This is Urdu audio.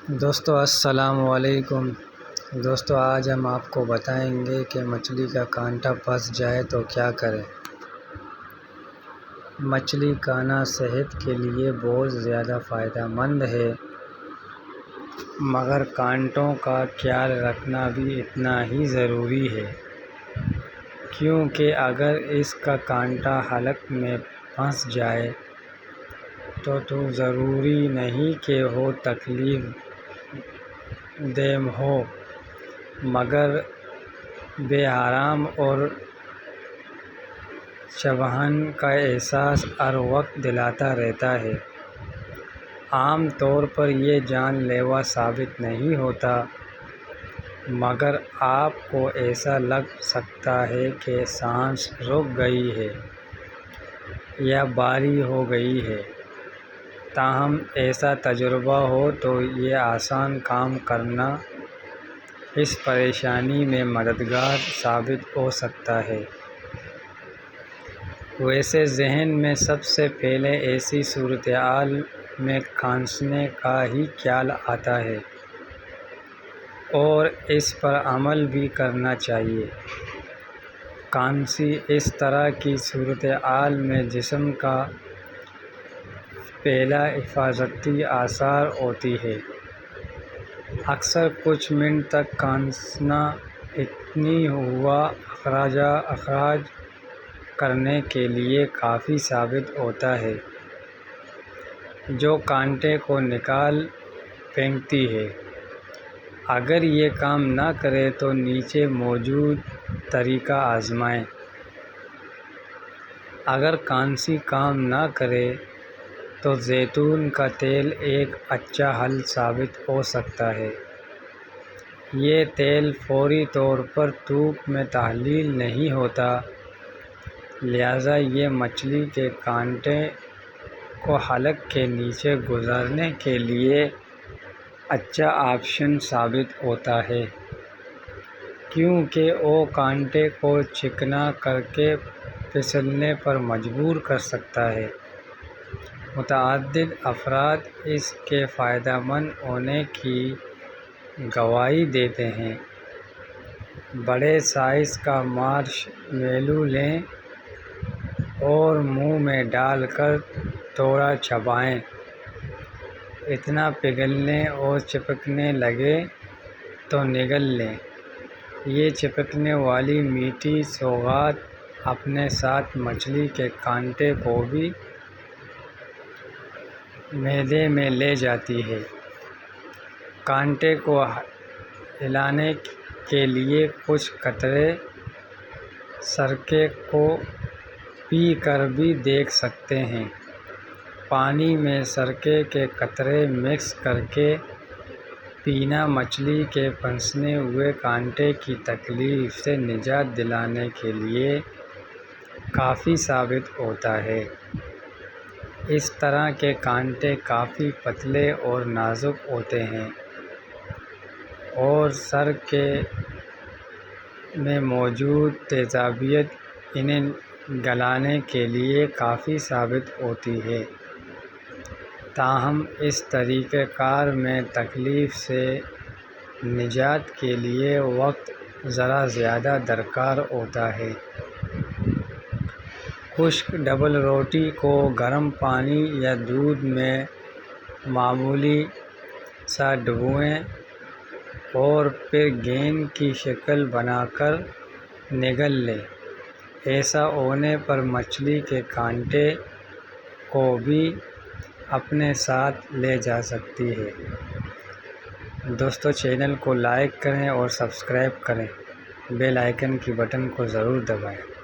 دوستو السلام علیکم۔ دوستو آج ہم آپ کو بتائیں گے کہ مچھلی کا کانٹا پھنس جائے تو کیا کریں۔ مچھلی کانا صحت کے لیے بہت زیادہ فائدہ مند ہے، مگر کانٹوں کا خیال رکھنا بھی اتنا ہی ضروری ہے، کیونکہ اگر اس کا کانٹا حلق میں پھنس جائے تو ضروری نہیں کہ وہ تکلیف دہ ہو، مگر بے آرام اور چبھن کا احساس ہر وقت دلاتا رہتا ہے۔ عام طور پر یہ جان لیوا ثابت نہیں ہوتا، مگر آپ کو ایسا لگ سکتا ہے کہ سانس رک گئی ہے یا بھاری ہو گئی ہے۔ تاہم ایسا تجربہ ہو تو یہ آسان کام کرنا اس پریشانی میں مددگار ثابت ہو سکتا ہے۔ ویسے ذہن میں سب سے پہلے ایسی صورتحال میں کھانسنے کا ہی خیال آتا ہے اور اس پر عمل بھی کرنا چاہیے۔ کھانسی اس طرح کی صورتحال میں جسم کا پہلا حفاظتی اثر ہوتی ہے۔ اکثر کچھ منٹ تک کھانسنا اتنی ہوا اخراج کرنے کے لیے کافی ثابت ہوتا ہے، جو کانٹے کو نکال پھینکتی ہے۔ اگر یہ کام نہ کرے تو نیچے موجود طریقہ آزمائیں۔ اگر کھانسی کام نہ کرے تو زیتون کا تیل ایک اچھا حل ثابت ہو سکتا ہے۔ یہ تیل فوری طور پر تھوک میں تحلیل نہیں ہوتا، لہذا یہ مچھلی کے کانٹے کو حلق کے نیچے گزارنے کے لیے اچھا آپشن ثابت ہوتا ہے، کیونکہ وہ کانٹے کو چکنا کرکے پھسلنے پر مجبور کر سکتا ہے۔ متعدد افراد اس کے فائدہ مند ہونے کی گواہی دیتے ہیں۔ بڑے سائز کا مارش میلو لیں اور منہ میں ڈال کر تھوڑا چبائیں۔ اتنا پگھلنے اور چپکنے لگے تو نگل لیں۔ یہ چپکنے والی میٹھی سوغات اپنے ساتھ مچھلی کے کانٹے کو بھی معدے میں لے جاتی ہے۔ کانٹے کو ہلانے کے لیے کچھ قطرے سرکے کو پی کر بھی دیکھ سکتے ہیں۔ پانی میں سرکے کے قطرے مکس کرکے پینا مچھلی کے پھنسے ہوئے کانٹے کی تکلیف سے نجات دلانے کے لیے کافی ثابت ہوتا ہے۔ اس طرح کے کانٹے کافی پتلے اور نازک ہوتے ہیں اور سرکے میں موجود تیزابیت انہیں گلانے کے لیے کافی ثابت ہوتی ہے۔ تاہم اس طریقہ کار میں تکلیف سے نجات کے لیے وقت ذرا زیادہ درکار ہوتا ہے۔ خشک ڈبل روٹی کو گرم پانی یا دودھ میں معمولی سا ڈبوئیں اور پھر گیند کی شکل بنا کر نگل لیں۔ ایسا ہونے پر مچھلی کے کانٹے کو بھی اپنے ساتھ لے جا سکتی ہے۔ دوستو چینل کو لائک کریں اور سبسکرائب کریں، بیل آئیکن کی بٹن کو ضرور دبائیں۔